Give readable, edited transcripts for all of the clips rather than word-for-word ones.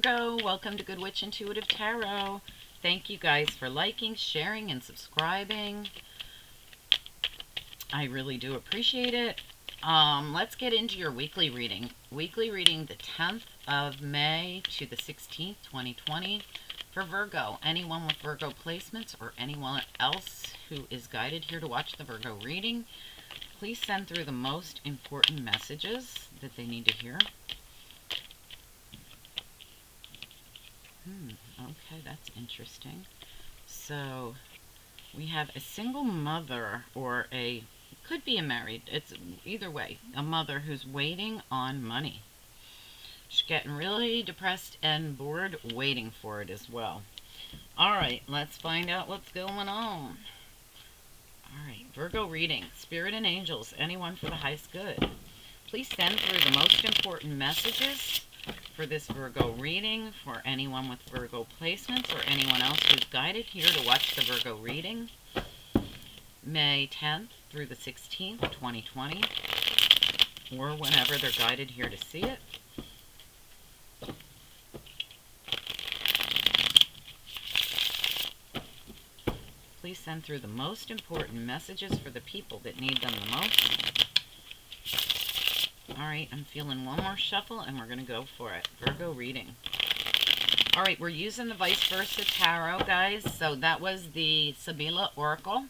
Virgo, welcome to Good Witch Intuitive Tarot. Thank you guys for liking, sharing, and subscribing. I really do appreciate it. Let's get into your weekly reading. Weekly reading the 10th of May to the 16th, 2020 for Virgo. Anyone with Virgo placements or anyone else who is guided here to watch the Virgo reading, please send through the most important messages that they need to hear. Okay, that's interesting. So we have a single mother, or could be a married, it's either way, a mother who's waiting on money. She's getting really depressed and bored waiting for it as well. Alright, let's find out what's going on. Alright, Virgo reading, Spirit and Angels, anyone for the highest good. Please send through the most important messages for this Virgo reading, for anyone with Virgo placements or anyone else who's guided here to watch the Virgo reading. May 10th through the 16th, 2020, or whenever they're guided here to see it. Please send through the most important messages for the people that need them the most. Alright, I'm feeling one more shuffle and we're going to go for it. Virgo reading. Alright, we're using the Vice Versa Tarot, guys. So that was the Sabila Oracle.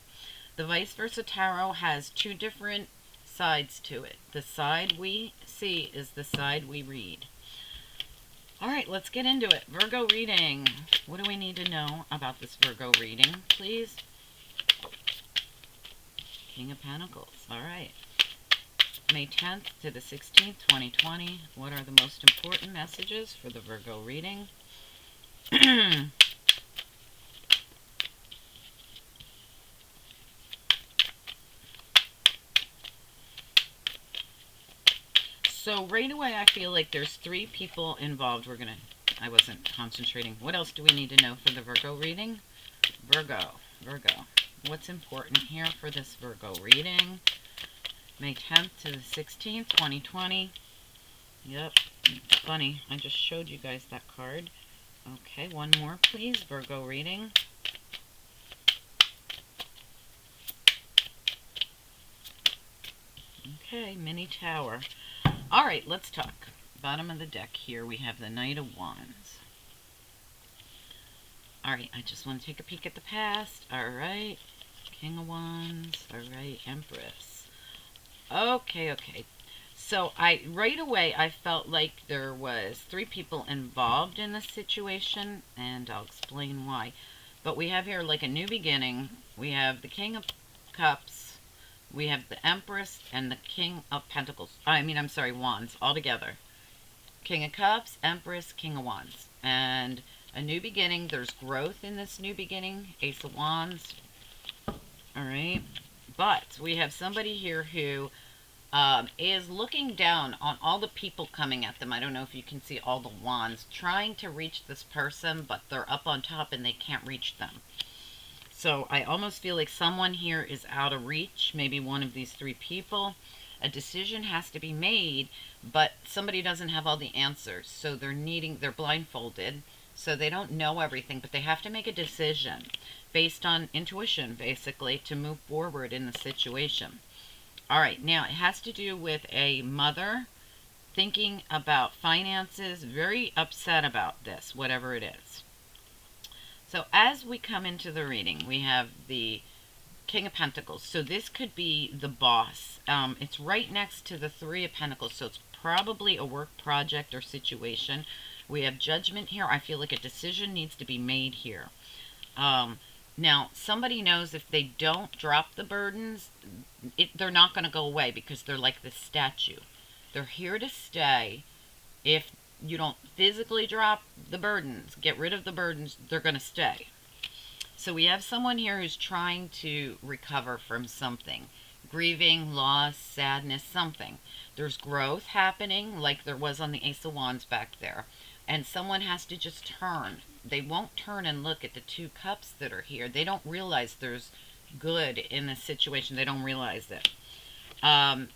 The Vice Versa Tarot has two different sides to it. The side we see is the side we read. Alright, let's get into it. Virgo reading. What do we need to know about this Virgo reading, please? King of Pentacles. Alright. May 10th to the 16th, 2020. What are the most important messages for the Virgo reading? So right away I feel like there's three people involved. I wasn't concentrating. What else do we need to know for the Virgo reading? Virgo. What's important here for this Virgo reading? May 10th to the 16th, 2020. Yep, funny. I just showed you guys that card. Okay, one more, please. Virgo reading. Okay, mini tower. All right, let's talk. Bottom of the deck here, we have the Knight of Wands. All right, I just want to take a peek at the past. All right, King of Wands. All right, Empress. Okay. So right away I felt like there was three people involved in this situation, and I'll explain why. But we have here like a new beginning. We have the King of Cups, we have the Empress, and the King of Pentacles. I'm sorry, Wands all together. King of Cups, Empress, King of Wands, and a new beginning. There's growth in this new beginning. Ace of Wands. All right. But we have somebody here who is looking down on all the people coming at them. I don't know if you can see all the wands trying to reach this person, but they're up on top and they can't reach them. So I almost feel like someone here is out of reach, maybe one of these three people. A decision has to be made, but somebody doesn't have all the answers. So they're blindfolded, so they don't know everything, but they have to make a decision based on intuition, basically, to move forward in the situation. All right, now it has to do with a mother thinking about finances, very upset about this, whatever it is. So as we come into the reading, we have the King of Pentacles. So this could be the boss. It's right next to the Three of Pentacles, so it's probably a work project or situation. We have Judgment here. I feel like a decision needs to be made here. Now, somebody knows if they don't drop the burdens, they're not going to go away, because they're like this statue. They're here to stay. If you don't physically drop the burdens, get rid of the burdens, they're going to stay. So we have someone here who's trying to recover from something. Grieving, loss, sadness, something. There's growth happening like there was on the Ace of Wands back there. And someone has to just turn. They won't turn and look at the two cups that are here. They don't realize there's good in this situation. They don't realize it.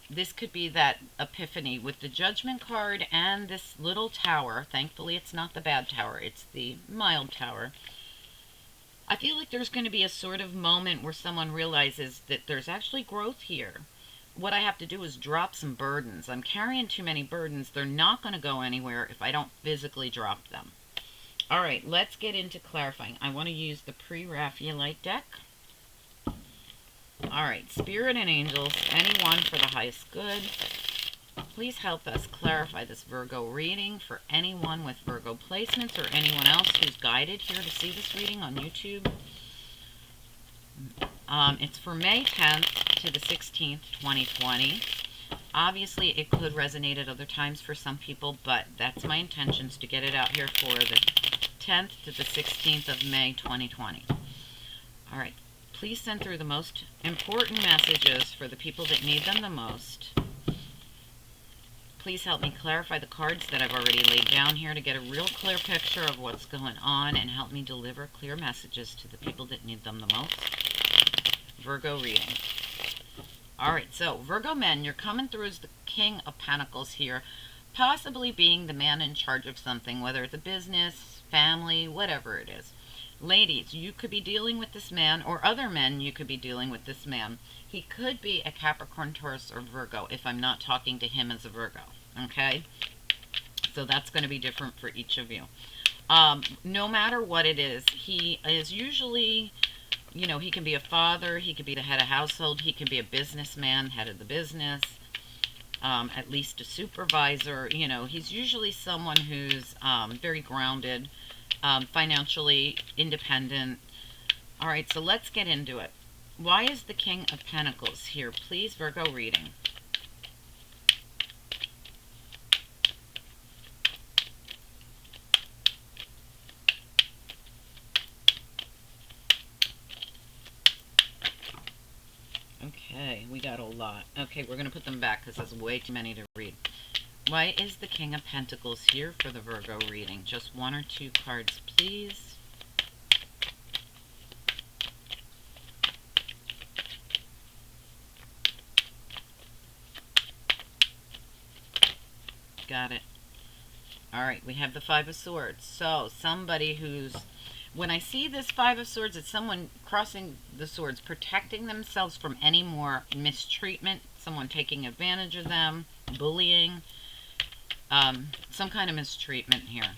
This could be that epiphany with the Judgment card and this little tower. Thankfully, it's not the bad tower, it's the mild tower. I feel like there's going to be a sort of moment where someone realizes that there's actually growth here. What I have to do is drop some burdens. I'm carrying too many burdens. They're not going to go anywhere if I don't physically drop them. All right, let's get into clarifying. I want to use the Pre-Raphaelite deck. All right, Spirit and Angels, anyone for the highest good. Please help us clarify this Virgo reading for anyone with Virgo placements or anyone else who's guided here to see this reading on YouTube. It's for May 10th to the 16th, 2020. Obviously, it could resonate at other times for some people, but that's my intentions, to get it out here for the 10th to the 16th of May, 2020. All right, please send through the most important messages for the people that need them the most. Please help me clarify the cards that I've already laid down here to get a real clear picture of what's going on and help me deliver clear messages to the people that need them the most. Virgo reading. All right, so Virgo men, you're coming through as the King of Pentacles here, possibly being the man in charge of something, whether it's a business, family, whatever it is. Ladies, you could be dealing with this man, or other men, you could be dealing with this man. He could be a Capricorn, Taurus, or Virgo if I'm not talking to him as a Virgo, okay? So that's going to be different for each of you. No matter what it is, he is usually, you know, he can be a father, he could be the head of household, he can be a businessman, head of the business, at least a supervisor. You know, he's usually someone who's very grounded, financially independent. All right, so let's get into it. Why is the King of Pentacles here? Please, Virgo reading. Okay, we got a lot. Okay, we're going to put them back because there's way too many to read. Why is the King of Pentacles here for the Virgo reading? Just one or two cards, please. Got it. All right, we have the Five of Swords. So somebody who's, when I see this Five of Swords, it's someone crossing the swords, protecting themselves from any more mistreatment, someone taking advantage of them, bullying, some kind of mistreatment here.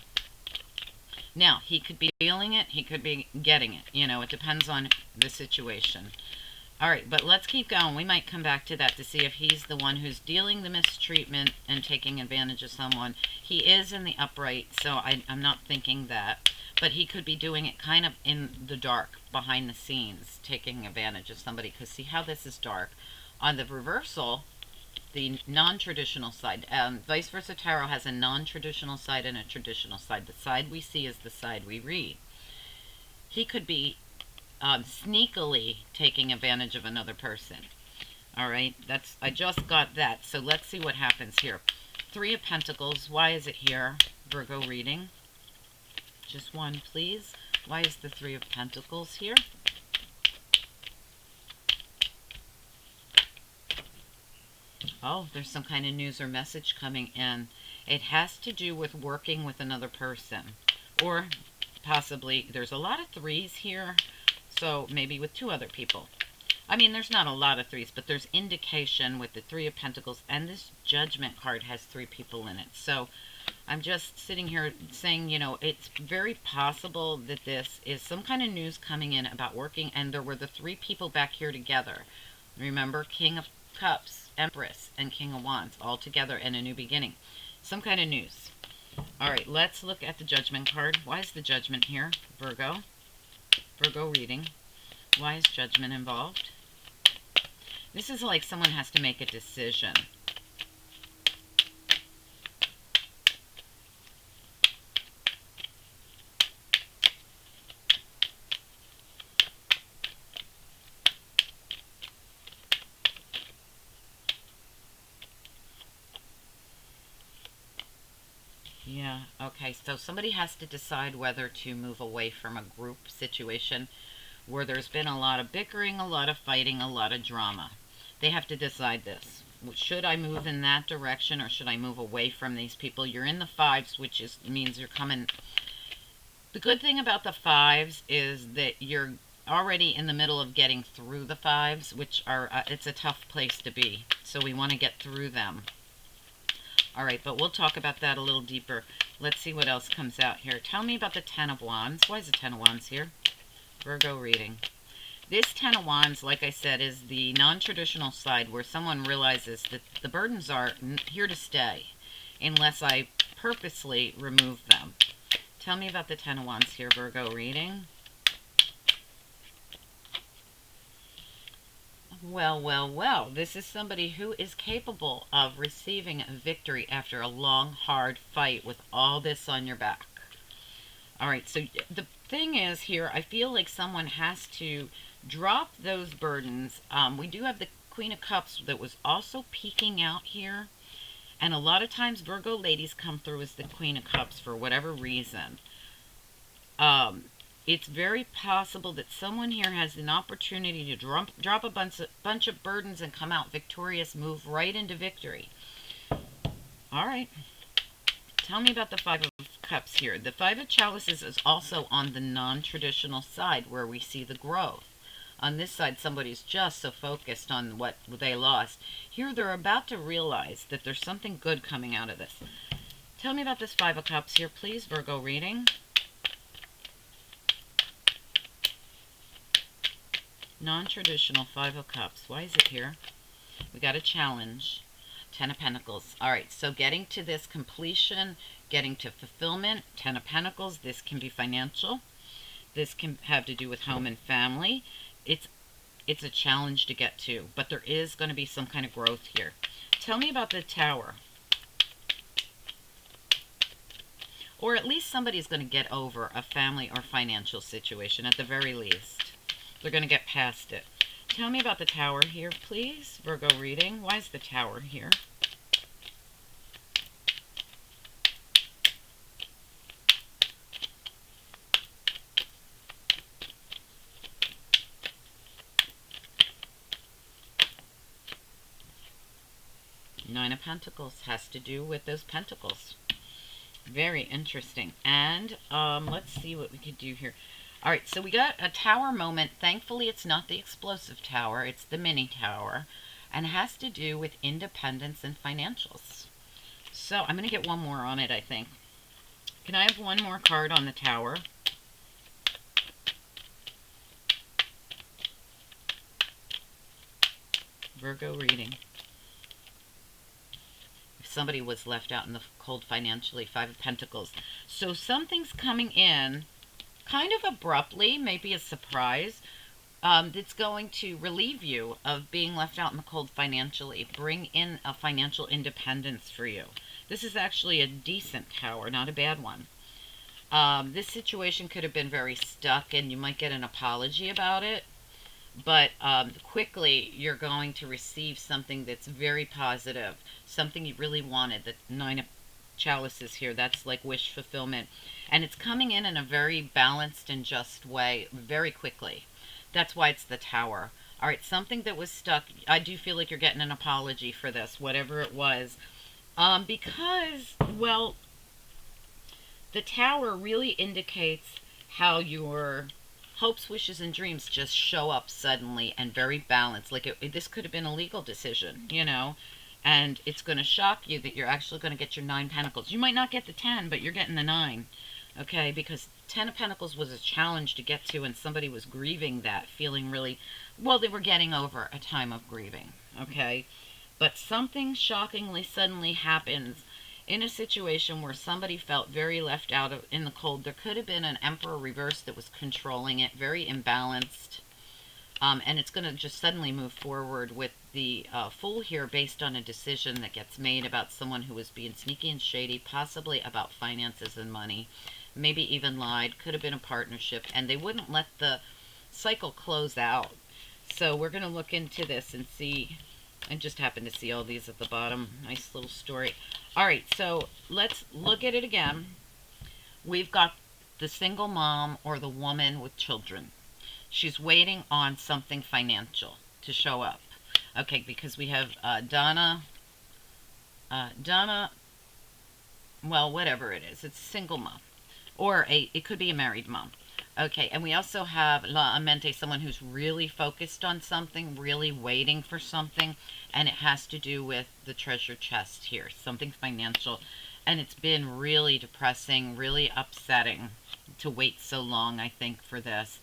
Now, he could be feeling it, he could be getting it. You know, it depends on the situation. All right, but let's keep going. We might come back to that to see if he's the one who's dealing the mistreatment and taking advantage of someone. He is in the upright, so I'm not thinking that. But he could be doing it kind of in the dark, behind the scenes, taking advantage of somebody. Because see how this is dark. On the reversal, the non-traditional side, Vice Versa Tarot has a non-traditional side and a traditional side. The side we see is the side we read. He could be sneakily taking advantage of another person. All right, I just got that. So let's see what happens here. Three of Pentacles. Why is it here? Virgo reading. Just one, please. Why is the Three of Pentacles here? Oh, there's some kind of news or message coming in. It has to do with working with another person. Or possibly, there's a lot of threes here. So maybe with two other people. I mean, there's not a lot of threes, but there's indication with the Three of Pentacles. And this Judgment card has three people in it. So I'm just sitting here saying, you know, it's very possible that this is some kind of news coming in about working. And there were the three people back here together. Remember, King of Cups, Empress, and King of Wands all together in a new beginning. Some kind of news. All right, let's look at the Judgment card. Why is the Judgment here? Virgo. Virgo reading. Why is Judgment involved? This is like someone has to make a decision. Yeah, okay, so somebody has to decide whether to move away from a group situation where there's been a lot of bickering, a lot of fighting, a lot of drama. They have to decide this. Should I move in that direction, or should I move away from these people? You're in the fives, which means you're coming. The good thing about the fives is that you're already in the middle of getting through the fives, which are, it's a tough place to be. So we want to get through them. All right, but we'll talk about that a little deeper. Let's see what else comes out here. Tell me about the Ten of Wands. Why is the Ten of Wands here? Virgo reading. This Ten of Wands, like I said, is the non-traditional side where someone realizes that the burdens are here to stay unless I purposely remove them. Tell me about the Ten of Wands here, Virgo reading. Well, well, well. This is somebody who is capable of receiving a victory after a long, hard fight with all this on your back. All right, so the thing is here, I feel like someone has to drop those burdens. We do have the Queen of Cups that was also peeking out here. And a lot of times Virgo ladies come through as the Queen of Cups for whatever reason. It's very possible that someone here has an opportunity to drop a bunch of burdens and come out victorious, move right into victory. All right. Tell me about the Five of Cups here. The Five of Chalices is also on the non-traditional side where we see the growth. On this side, somebody's just so focused on what they lost. Here, they're about to realize that there's something good coming out of this. Tell me about this Five of Cups here, please, Virgo reading. Non-traditional Five of Cups. Why is it here? We got a challenge. Ten of Pentacles. All right, so getting to this completion, getting to fulfillment. Ten of Pentacles. This can be financial. This can have to do with home and family. It's a challenge to get to, but there is going to be some kind of growth here. Tell me about the Tower. Or at least somebody's going to get over a family or financial situation at the very least. They're going to get past it. Tell me about the Tower here, please, Virgo reading. Why is the Tower here? Nine of Pentacles has to do with those pentacles. Very interesting. And let's see what we could do here. All right, so we got a tower moment. Thankfully, it's not the explosive tower. It's the mini tower. And it has to do with independence and financials. So I'm going to get one more on it, I think. Can I have one more card on the Tower? Virgo reading. Somebody was left out in the cold financially, Five of Pentacles. So something's coming in kind of abruptly, maybe a surprise, that's going to relieve you of being left out in the cold financially, bring in a financial independence for you. This is actually a decent tower, not a bad one. This situation could have been very stuck and you might get an apology about it. But quickly you're going to receive something that's very positive, something you really wanted. The Nine of Chalices here, that's like wish fulfillment. And it's coming in a very balanced and just way very quickly. That's why it's the Tower. All right, something that was stuck. I do feel like you're getting an apology for this, whatever it was. Because, well, the Tower really indicates how your hopes, wishes, and dreams just show up suddenly and very balanced. Like this could have been a legal decision, you know, and it's going to shock you that you're actually going to get your Nine Pentacles. You might not get the 10, but you're getting the 9, okay? Because Ten of Pentacles was a challenge to get to, and somebody was grieving that, feeling really, well, they were getting over a time of grieving, okay? But something shockingly suddenly happens in a situation where somebody felt very left out in the cold. There could have been an Emperor reverse that was controlling it, very imbalanced. And it's going to just suddenly move forward with the Fool here based on a decision that gets made about someone who was being sneaky and shady, possibly about finances and money, maybe even lied, could have been a partnership, and they wouldn't let the cycle close out. So we're going to look into this and see. I just happened to see all these at the bottom. Nice little story. All right, so let's look at it again. We've got the single mom or the woman with children. She's waiting on something financial to show up. Okay, because we have Donna, Donna, well, whatever it is, it's a single mom. Or it could be a married mom. Okay, and we also have La Amente, someone who's really focused on something, really waiting for something, and it has to do with the treasure chest here, something financial. And it's been really depressing, really upsetting to wait so long, I think, for this.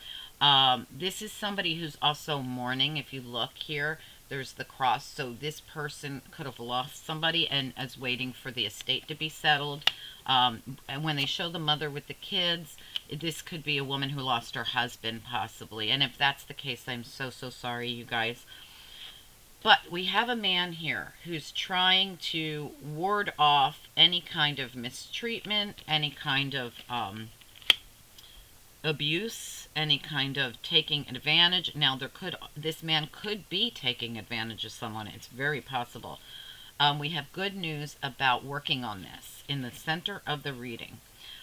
This is somebody who's also mourning. If you look here, there's the cross. So this person could have lost somebody and is waiting for the estate to be settled. And when they show the mother with the kids, this could be a woman who lost her husband, possibly. And if that's the case, I'm so, so sorry, you guys. But we have a man here who's trying to ward off any kind of mistreatment, any kind of abuse, any kind of taking advantage. Now, this man could be taking advantage of someone. It's very possible. We have good news about working on this in the center of the reading.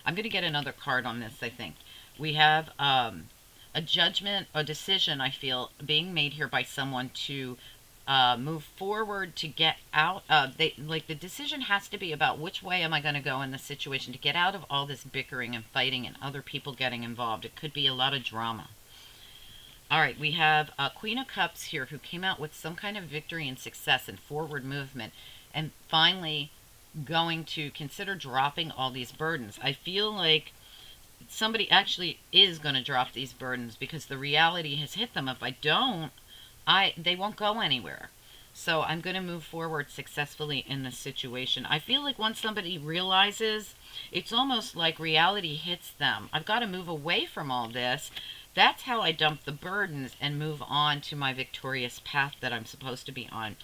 I'm going to get another card on this, I think. We have a judgment, a decision, I feel, being made here by someone to move forward, to get out. The decision has to be about which way am I going to go in this situation to get out of all this bickering and fighting and other people getting involved. It could be a lot of drama. All right, we have Queen of Cups here who came out with some kind of victory and success and forward movement and finally going to consider dropping all these burdens. I feel like somebody actually is going to drop these burdens because the reality has hit them. If I don't, they won't go anywhere. So I'm going to move forward successfully in this situation. I feel like once somebody realizes, it's almost like reality hits them. I've got to move away from all this. That's how I dump the burdens and move on to my victorious path that I'm supposed to be on.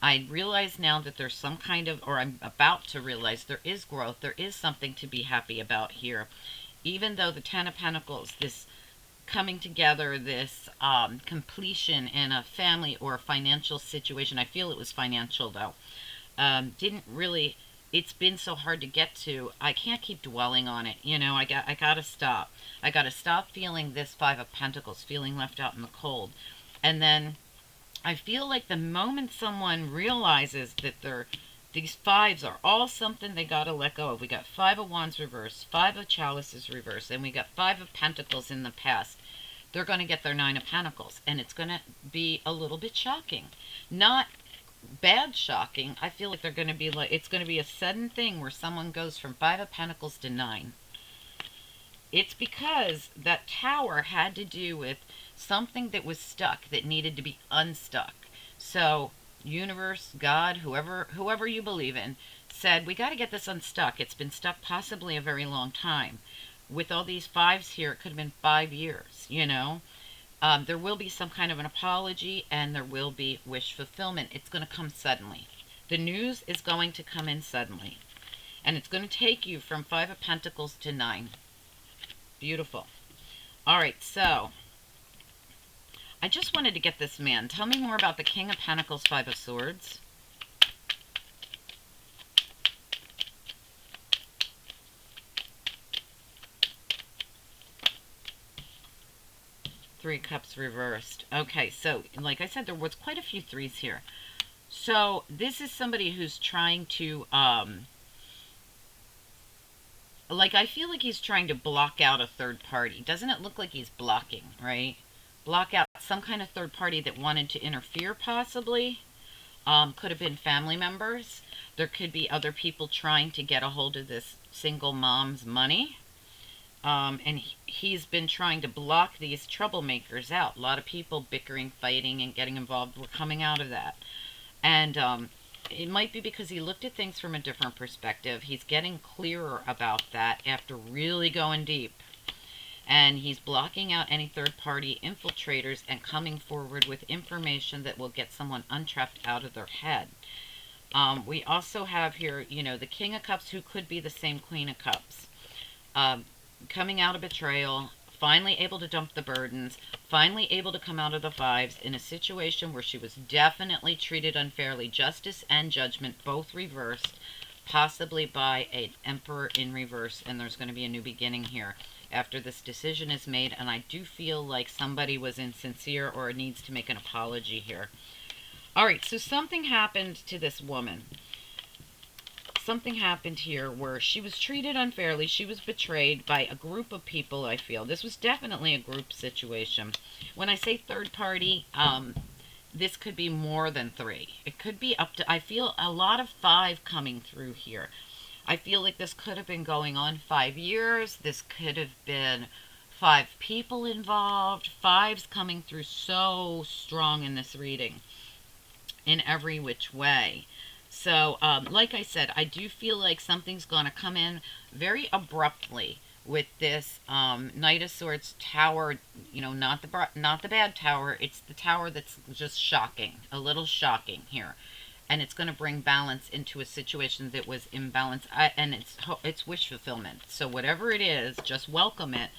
I realize now that there's some kind of, or I'm about to realize there is growth. There is something to be happy about here. Even though the Ten of Pentacles, this coming together, this completion in a family or a financial situation, I feel it was financial though, didn't really, it's been so hard to get to. I can't keep dwelling on it. You know, I gotta stop. I gotta stop feeling this Five of Pentacles, feeling left out in the cold. And then I feel like the moment someone realizes that these fives are all something they gotta let go of. We got Five of Wands reversed, Five of Chalices reversed, and we got Five of Pentacles in the past. They're going to get their Nine of Pentacles, and it's going to be a little bit shocking. Not bad shocking. I feel like they're going to be like, it's going to be a sudden thing where someone goes from Five of Pentacles to 9. It's because that Tower had to do with something that was stuck that needed to be unstuck. So universe, God, whoever you believe in, said, we got to get this unstuck. It's been stuck possibly a very long time. With all these fives here, it could have been 5 years, you know. There will be some kind of an apology, and there will be wish fulfillment. It's going to come suddenly. The news is going to come in suddenly. And it's going to take you from Five of Pentacles to 9. Beautiful. All right, so I just wanted to get this man. Tell me more about the King of Pentacles, Five of Swords. Three Cups reversed. Okay, so like I said, there was quite a few threes here. So this is somebody who's trying to, like, I feel like he's trying to block out a third party. Doesn't it look like he's blocking, right? Block out some kind of third party that wanted to interfere, possibly. Could have been family members. There could be other people trying to get a hold of this single mom's money. And he's been trying to block these troublemakers out. A lot of people bickering, fighting, and getting involved. We're coming out of that. And it might be because he looked at things from a different perspective. He's getting clearer about that after really going deep. And he's blocking out any third-party infiltrators and coming forward with information that will get someone untrapped out of their head. We also have here, you know, the King of Cups, who could be the same Queen of Cups. Coming out of betrayal, finally able to dump the burdens, finally able to come out of the fives in a situation where she was definitely treated unfairly. Justice and judgment both reversed, possibly by an Emperor in reverse, and there's going to be a new beginning here after this decision is made, and I do feel like somebody was insincere or needs to make an apology here. All right, so something happened to this woman. Something happened here where she was treated unfairly. She was betrayed by a group of people, I feel. This was definitely a group situation. When I say third party, this could be more than three. It could be up to, I feel a lot of five coming through here. I feel like this could have been going on 5 years. This could have been five people involved. Fives coming through so strong in this reading in every which way. So, like I said, I do feel like something's going to come in very abruptly with this Knight of Swords tower. You know, not the bad tower. It's the tower that's just shocking, a little shocking here, and it's going to bring balance into a situation that was imbalanced. And it's wish fulfillment. So whatever it is, just welcome it.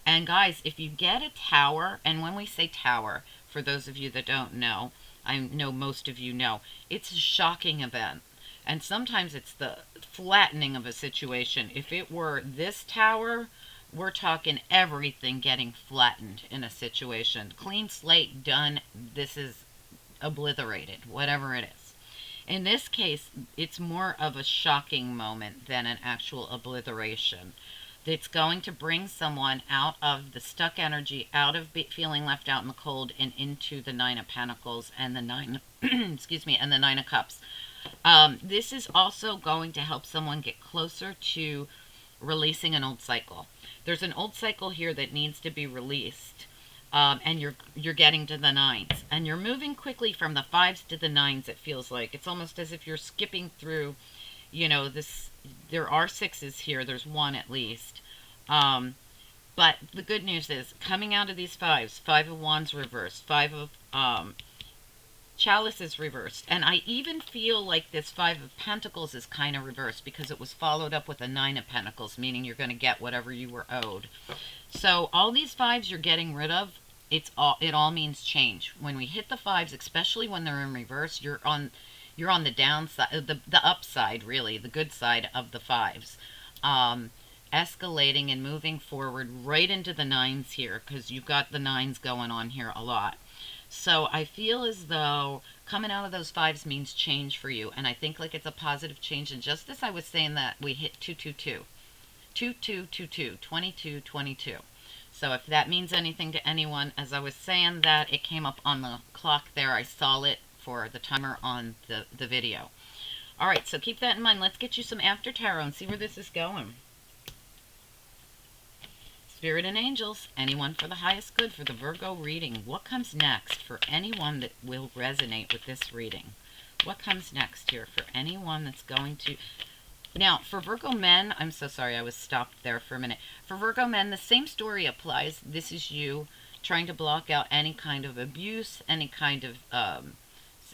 And guys, if you get a tower, and when we say tower, for those of you that don't know, I know most of you know, it's a shocking event. And sometimes it's the flattening of a situation. If it were this tower, we're talking everything getting flattened in a situation. Clean slate, done. This is obliterated, whatever it is. In this case, it's more of a shocking moment than an actual obliteration. It's going to bring someone out of the stuck energy, out of feeling left out in the cold, and into the Nine of Pentacles and the Nine, excuse me, and the Nine of Cups. This is also going to help someone get closer to releasing an old cycle. There's an old cycle here that needs to be released, and you're getting to the nines, and you're moving quickly from the fives to the nines. It feels like it's almost as if you're skipping through, you know, this. There are sixes here. There's one at least. But the good news is, coming out of these fives, Five of Wands reversed, Five of Chalices reversed, and I even feel like this Five of Pentacles is kind of reversed because it was followed up with a Nine of Pentacles, meaning you're going to get whatever you were owed. So all these fives you're getting rid of, it all means change. When we hit the fives, especially when they're in reverse, you're on the downside, the upside, really, the good side of the fives. Escalating and moving forward right into the nines here, because you've got the nines going on here a lot. So I feel as though coming out of those fives means change for you, and I think like it's a positive change. And just as I was saying that, we hit 222. 2222, 2222. So if that means anything to anyone, as I was saying that, it came up on the clock there. I saw it for the timer on the video. All right, so keep that in mind. Let's get you some after tarot and see where this is going. Spirit and angels, anyone for the highest good for the Virgo reading. What comes next for anyone that will resonate with this reading? What comes next here for anyone that's going to... Now, for Virgo men, I'm so sorry, I was stopped there for a minute. For Virgo men, the same story applies. This is you trying to block out any kind of abuse, any kind of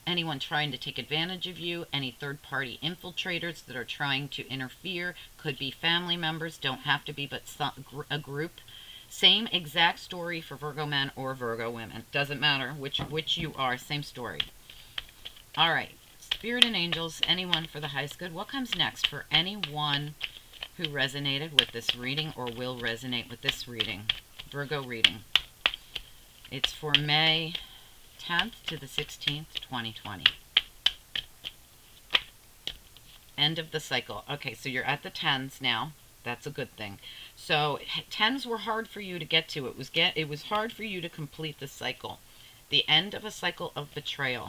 anyone trying to take advantage of you, any third-party infiltrators that are trying to interfere. Could be family members, don't have to be, but a group. Same exact story for Virgo men or Virgo women. Doesn't matter which you are, same story. All right. Spirit and angels, anyone for the highest good. What comes next for anyone who resonated with this reading or will resonate with this reading? Virgo reading. It's for May 10th to the 16th, 2020. End of the cycle. Okay, so you're at the 10s now. That's a good thing. So 10s were hard for you to get to. It was hard for you to complete the cycle. The end of a cycle of betrayal.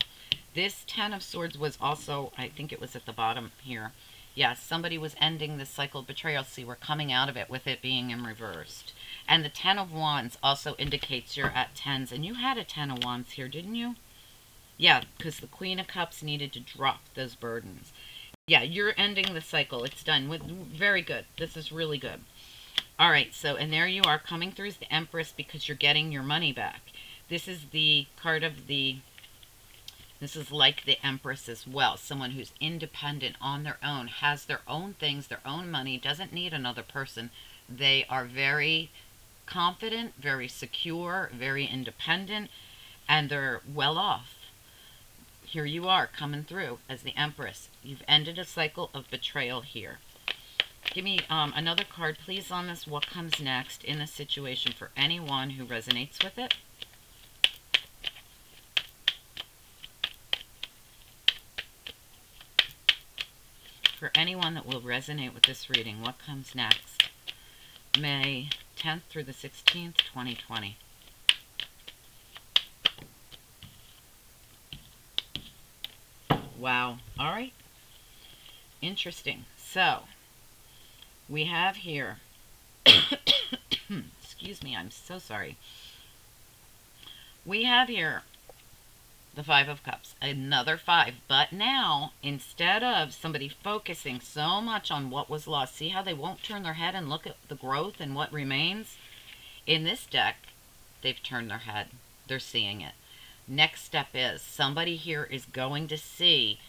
This 10 of Swords was also, I think it was at the bottom here. Yes, somebody was ending this cycle of betrayal. See, we're coming out of it with it being in reversed. And the 10 of Wands also indicates you're at 10s. And you had a 10 of Wands here, didn't you? Yeah, because the Queen of Cups needed to drop those burdens. Yeah, you're ending the cycle. It's done. Very good. This is really good. All right, so, and there you are coming through as the Empress because you're getting your money back. This is the card of the... This is like the Empress as well. Someone who's independent on their own, has their own things, their own money, doesn't need another person. They are very confident, very secure, very independent, and they're well off. Here you are coming through as the Empress. You've ended a cycle of betrayal here. Give me another card, please, on this. What comes next in this situation for anyone who resonates with it? for anyone that will resonate with this reading, what comes next? May 10th through the 16th, 2020. Wow. All right. Interesting. So, we have here, excuse me, I'm so sorry. We have here the Five of Cups, another five. But now, instead of somebody focusing so much on what was lost, see how they won't turn their head and look at the growth and what remains? In this deck, they've turned their head. They're seeing it. Next step is somebody here is going to see,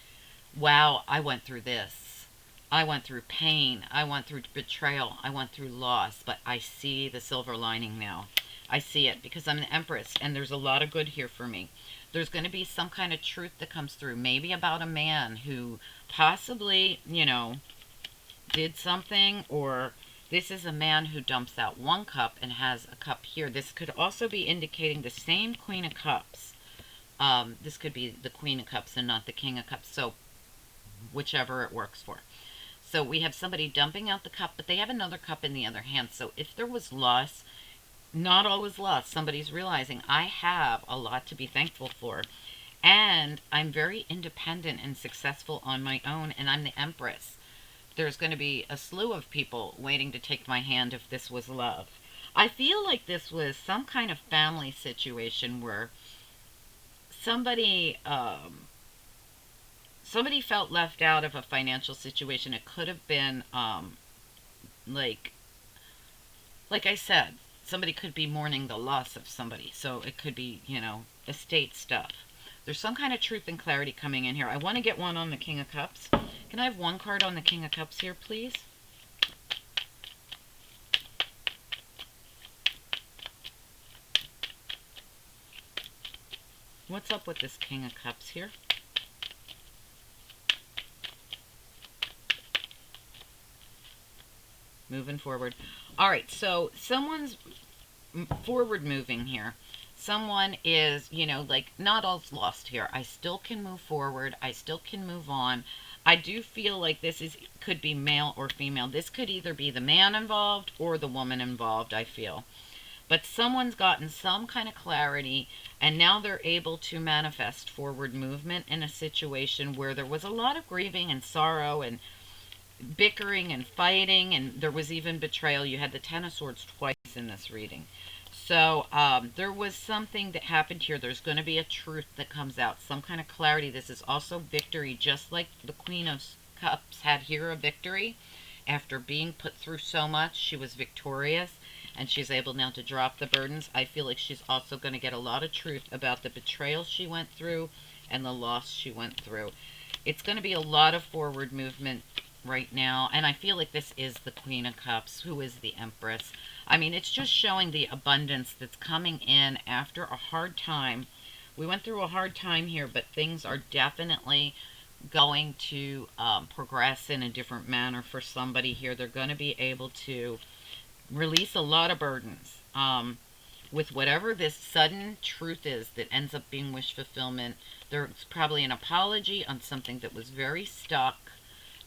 wow, I went through this. I went through pain. I went through betrayal. I went through loss. But I see the silver lining now. I see it because I'm the Empress, and there's a lot of good here for me. There's going to be some kind of truth that comes through. Maybe about a man who possibly, you know, did something, or this is a man who dumps out one cup and has a cup here. This could also be indicating the same Queen of Cups. This could be the Queen of Cups and not the King of Cups. So whichever it works for. So we have somebody dumping out the cup, but they have another cup in the other hand. So if there was loss, not all was lost. Somebody's realizing I have a lot to be thankful for. And I'm very independent and successful on my own, and I'm the Empress. There's going to be a slew of people waiting to take my hand if this was love. I feel like this was some kind of family situation where somebody somebody felt left out of a financial situation. It could have been like I said, somebody could be mourning the loss of somebody. So it could be, you know, estate stuff. There's some kind of truth and clarity coming in here. I want to get one on the King of Cups. Can I have one card on the King of Cups here, please? What's up with this King of Cups here? Moving forward. All right, so someone's forward moving here. Someone is, you know, like, not all's lost here. I still can move forward. I still can move on. I do feel like this could be male or female. This could either be the man involved or the woman involved, I feel. But someone's gotten some kind of clarity, and now they're able to manifest forward movement in a situation where there was a lot of grieving and sorrow and bickering and fighting, and there was even betrayal. You had the Ten of Swords twice in this reading. So there was something that happened here. There's going to be a truth that comes out, some kind of clarity. This is also victory, just like the Queen of Cups had here, a victory. After being put through so much, she was victorious, and she's able now to drop the burdens. I feel like she's also going to get a lot of truth about the betrayal she went through and the loss she went through. It's going to be a lot of forward movement right now, and I feel like this is the Queen of Cups, who is the Empress. I mean, it's just showing the abundance that's coming in after a hard time. We went through a hard time here, but things are definitely going to progress in a different manner for somebody here. They're going to be able to release a lot of burdens with whatever this sudden truth is that ends up being wish fulfillment. There's probably an apology on something that was very stuck.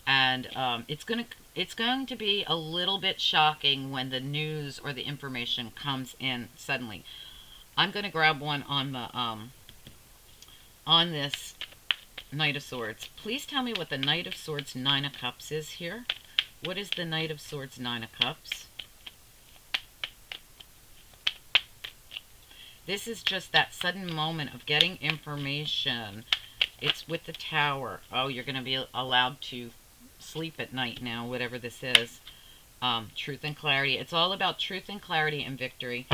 And it's going to be a little bit shocking when the news or the information comes in suddenly. I'm going to grab one on the on this Knight of Swords. Please tell me what the Knight of Swords Nine of Cups is here. What is the Knight of Swords Nine of Cups? This is just that sudden moment of getting information. It's with the Tower. Oh, you're going to be allowed to sleep at night now, whatever this is. Truth and clarity. It's all about truth and clarity and victory.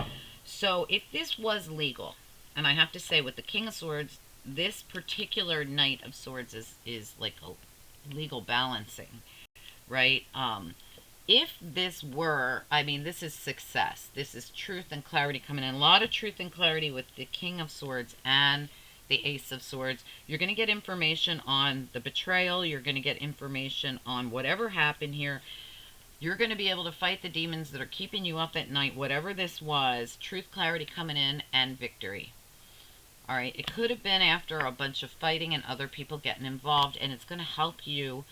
So if this was legal, and I have to say with the King of Swords, this particular Knight of Swords is like a legal balancing, right? If this were, I mean, this is success. This is truth and clarity coming in. A lot of truth and clarity with the King of Swords and the Ace of Swords. You're going to get information on the betrayal. You're going to get information on whatever happened here. You're going to be able to fight the demons that are keeping you up at night, whatever this was. Truth, clarity coming in, and victory. All right, it could have been after a bunch of fighting and other people getting involved, and it's going to help you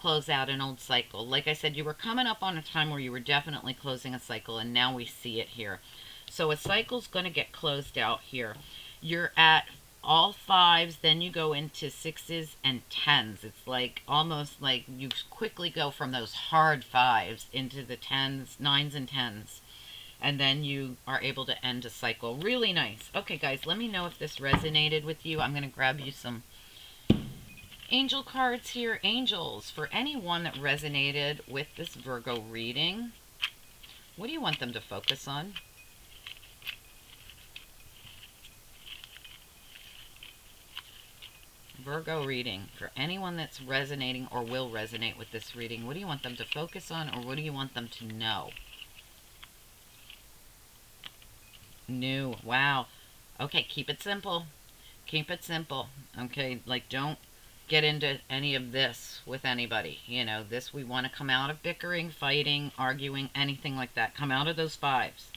close out an old cycle. Like I said, you were coming up on a time where you were definitely closing a cycle, and now we see it here. So a cycle's going to get closed out here. You're at all fives, then you go into sixes and tens. It's like almost like you quickly go from those hard fives into the tens, nines and tens. And then you are able to end a cycle. Really nice. Okay, guys, let me know if this resonated with you. I'm going to grab you some angel cards here. Angels, for anyone that resonated with this Virgo reading, what do you want them to focus on? Virgo reading, for anyone that's resonating or will resonate with this reading, what do you want them to focus on, or what do you want them to know? New. Wow. Okay, keep it simple. Keep it simple. Okay, like don't get into any of this with anybody. You know, this, we want to come out of bickering, fighting, arguing, anything like that. Come out of those fives.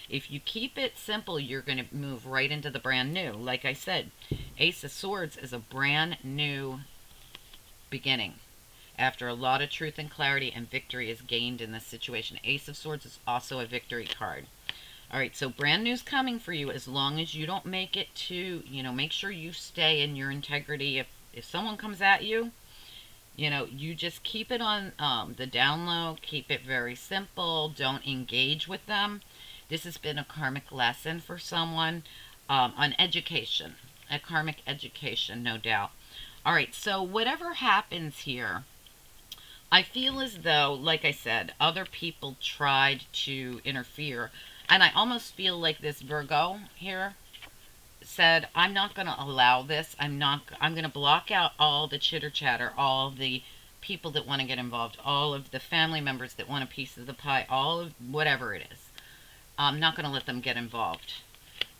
If you keep it simple, you're going to move right into the brand new. Like I said, Ace of Swords is a brand new beginning. After a lot of truth and clarity and victory is gained in this situation. Ace of Swords is also a victory card. All right, so brand new's coming for you as long as you don't make it to, you know, make sure you stay in your integrity. If someone comes at you, you know, you just keep it on the down low. Keep it very simple. Don't engage with them. This has been a karmic lesson for someone on education, a karmic education, no doubt. All right, so whatever happens here, I feel as though, like I said, other people tried to interfere. And I almost feel like this Virgo here said, I'm not going to allow this. I'm going to block out all the chitter chatter, all the people that want to get involved, all of the family members that want a piece of the pie, all of whatever it is. I'm not going to let them get involved.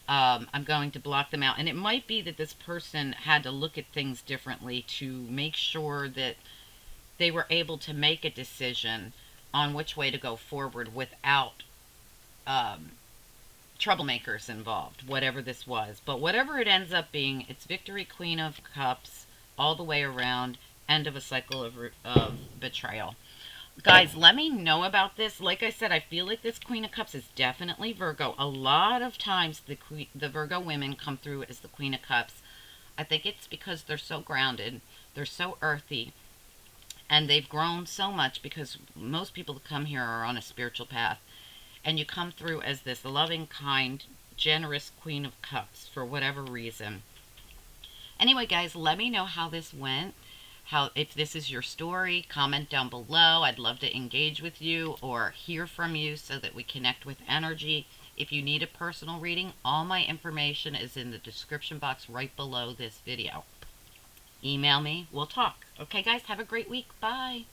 I'm going to block them out. And it might be that this person had to look at things differently to make sure that they were able to make a decision on which way to go forward without troublemakers involved, whatever this was. But whatever it ends up being, it's victory, Queen of Cups, all the way around, end of a cycle of betrayal. Guys, let me know about this. Like I said, I feel like this Queen of Cups is definitely Virgo. A lot of times the Virgo women come through as the Queen of Cups. I think it's because they're so grounded, they're so earthy, and they've grown so much because most people that come here are on a spiritual path. And you come through as this loving, kind, generous Queen of Cups for whatever reason. Anyway, guys, let me know how this went. If this is your story, comment down below. I'd love to engage with you or hear from you so that we connect with energy. If you need a personal reading, all my information is in the description box right below this video. Email me. We'll talk. Okay, guys, have a great week. Bye.